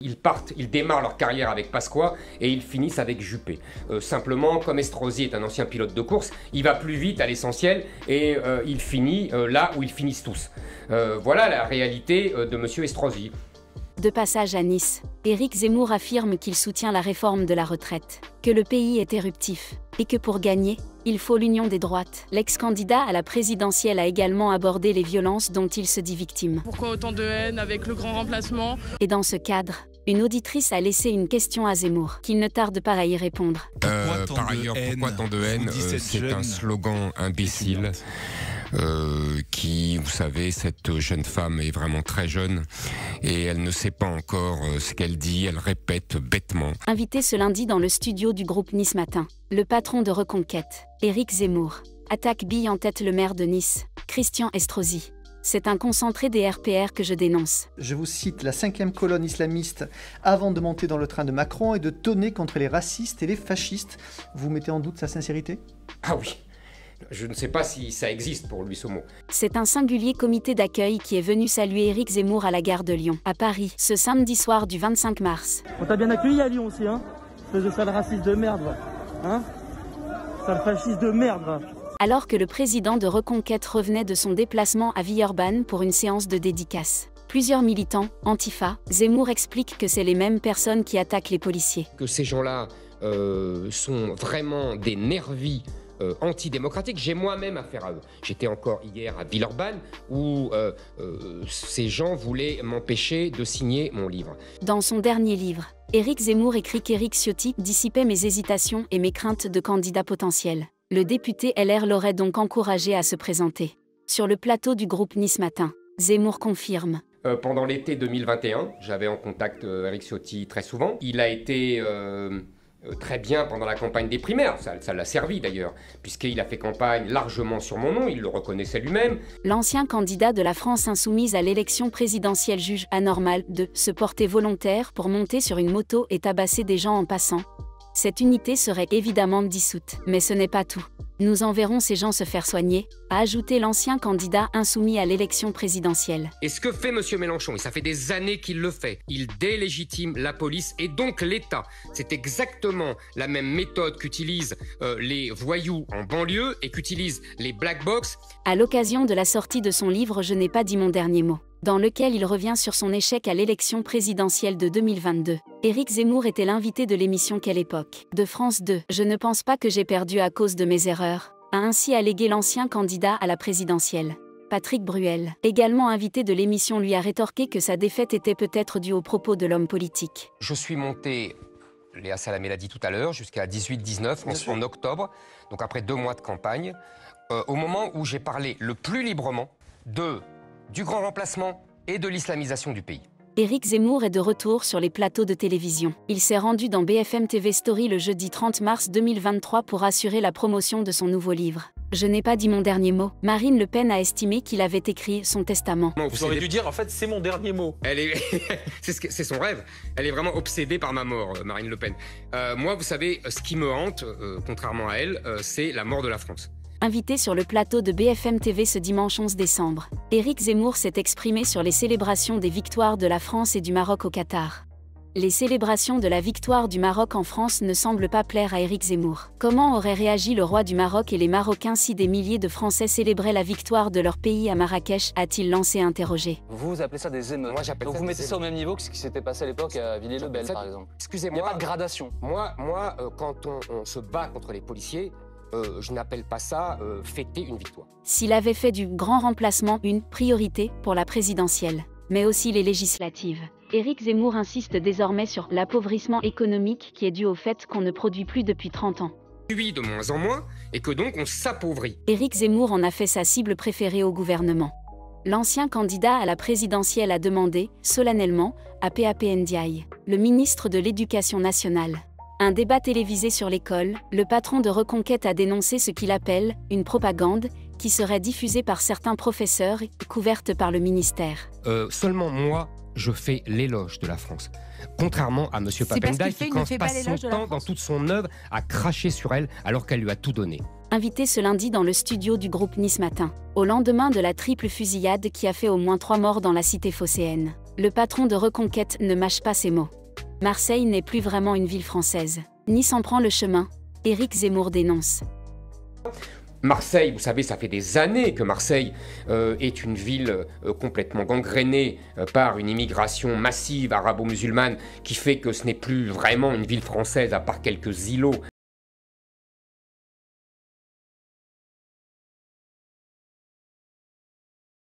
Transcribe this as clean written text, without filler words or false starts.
Ils partent, ils démarrent leur carrière avec Pasqua et ils finissent avec Juppé. Simplement, comme Estrosi est un ancien pilote de course, il va plus vite à l'essentiel et il finit là où ils finissent tous. Voilà la réalité de monsieur Estrosi. De passage à Nice, Éric Zemmour affirme qu'il soutient la réforme de la retraite, que le pays est éruptif, et que pour gagner, il faut l'union des droites. L'ex-candidat à la présidentielle a également abordé les violences dont il se dit victime. Pourquoi autant de haine avec le grand remplacement? Et dans ce cadre, une auditrice a laissé une question à Zemmour, qu'il ne tarde pas à y répondre. Par ailleurs, pourquoi tant de haine? C'est un slogan imbécile. Qui, vous savez, cette jeune femme est vraiment très jeune et elle ne sait pas encore ce qu'elle dit, elle répète bêtement. Invité ce lundi dans le studio du groupe Nice Matin, le patron de Reconquête, Éric Zemmour, attaque bille en tête le maire de Nice, Christian Estrosi. C'est un concentré des RPR que je dénonce. Je vous cite la 5e colonne islamiste avant de monter dans le train de Macron et de tonner contre les racistes et les fascistes. Vous mettez en doute sa sincérité? Ah oui. Je ne sais pas si ça existe pour lui ce mot. C'est un singulier comité d'accueil qui est venu saluer Éric Zemmour à la gare de Lyon, à Paris, ce samedi soir du 25 mars. On t'a bien accueilli à Lyon aussi, hein? Espèce de sale raciste de merde, va. Hein? Sale fasciste de merde, va. Alors que le président de Reconquête revenait de son déplacement à Villeurbanne pour une séance de dédicace. Plusieurs militants, Antifa, Zemmour explique que c'est les mêmes personnes qui attaquent les policiers. Que ces gens-là sont vraiment des nervis antidémocratiques. J'ai moi-même affaire à eux. J'étais encore hier à Villeurbanne où ces gens voulaient m'empêcher de signer mon livre. Dans son dernier livre, Éric Zemmour écrit qu'Éric Ciotti dissipait mes hésitations et mes craintes de candidat potentiel. Le député LR l'aurait donc encouragé à se présenter. Sur le plateau du groupe Nice Matin, Zemmour confirme. Pendant l'été 2021, j'avais en contact Éric Ciotti très souvent. Il a été très bien pendant la campagne des primaires, ça l'a servi d'ailleurs, puisqu'il a fait campagne largement sur mon nom, il le reconnaissait lui-même. L'ancien candidat de la France insoumise à l'élection présidentielle juge anormal de se porter volontaire pour monter sur une moto et tabasser des gens en passant. Cette unité serait évidemment dissoute, mais ce n'est pas tout. Nous enverrons ces gens se faire soigner, a ajouté l'ancien candidat insoumis à l'élection présidentielle. Et ce que fait M. Mélenchon, et ça fait des années qu'il le fait, il délégitime la police et donc l'État. C'est exactement la même méthode qu'utilisent les voyous en banlieue et qu'utilisent les black box. À l'occasion de la sortie de son livre Je n'ai pas dit mon dernier mot, dans lequel il revient sur son échec à l'élection présidentielle de 2022. Éric Zemmour était l'invité de l'émission Quelle époque de France 2. Je ne pense pas que j'ai perdu à cause de mes erreurs, a ainsi allégué l'ancien candidat à la présidentielle. Patrick Bruel, également invité de l'émission, lui a rétorqué que sa défaite était peut-être due aux propos de l'homme politique. Je suis monté, Léa Salamé l'a dit tout à l'heure, jusqu'à 18-19 en octobre, donc après 2 mois de campagne, au moment où j'ai parlé le plus librement du grand remplacement et de l'islamisation du pays. Éric Zemmour est de retour sur les plateaux de télévision. Il s'est rendu dans BFM TV Story le jeudi 30 mars 2023 pour assurer la promotion de son nouveau livre. Je n'ai pas dit mon dernier mot. Marine Le Pen a estimé qu'il avait écrit son testament. Vous auriez dû dire, en fait, c'est mon dernier mot. C'est son rêve. Elle est vraiment obsédée par ma mort, Marine Le Pen. Moi, vous savez, ce qui me hante, contrairement à elle, c'est la mort de la France. Invité sur le plateau de BFM TV ce dimanche 11 décembre, Éric Zemmour s'est exprimé sur les célébrations des victoires de la France et du Maroc au Qatar. Les célébrations de la victoire du Maroc en France ne semblent pas plaire à Éric Zemmour. Comment aurait réagi le roi du Maroc et les Marocains si des milliers de Français célébraient la victoire de leur pays à Marrakech, a-t-il lancé interrogé. Vous appelez ça des émeutes. Moi, j'appelle Donc ça vous mettez des ça au même niveau que ce qui s'était passé à l'époque à Villiers-le-Bel, par exemple. Excusez-moi. Il n'y a pas de gradation. Moi, quand on se bat contre les policiers, je n'appelle pas ça fêter une victoire. S'il avait fait du grand remplacement une priorité pour la présidentielle, mais aussi les législatives, Éric Zemmour insiste désormais sur l'appauvrissement économique qui est dû au fait qu'on ne produit plus depuis 30 ans. Oui, de moins en moins, et que donc on s'appauvrit. Éric Zemmour en a fait sa cible préférée au gouvernement. L'ancien candidat à la présidentielle a demandé, solennellement, à PAP Ndiaye, le ministre de l'Éducation nationale. Un débat télévisé sur l'école, le patron de Reconquête a dénoncé ce qu'il appelle une propagande qui serait diffusée par certains professeurs et couverte par le ministère. Seulement moi, je fais l'éloge de la France. Contrairement à M. Papendiaï qui passe son temps dans toute son œuvre à cracher sur elle alors qu'elle lui a tout donné. Invité ce lundi dans le studio du groupe Nice Matin, au lendemain de la triple fusillade qui a fait au moins 3 morts dans la cité phocéenne. Le patron de Reconquête ne mâche pas ses mots. Marseille n'est plus vraiment une ville française. Nice en prend le chemin. Éric Zemmour dénonce. Marseille, vous savez, ça fait des années que Marseille est une ville complètement gangrénée par une immigration massive arabo-musulmane qui fait que ce n'est plus vraiment une ville française à part quelques îlots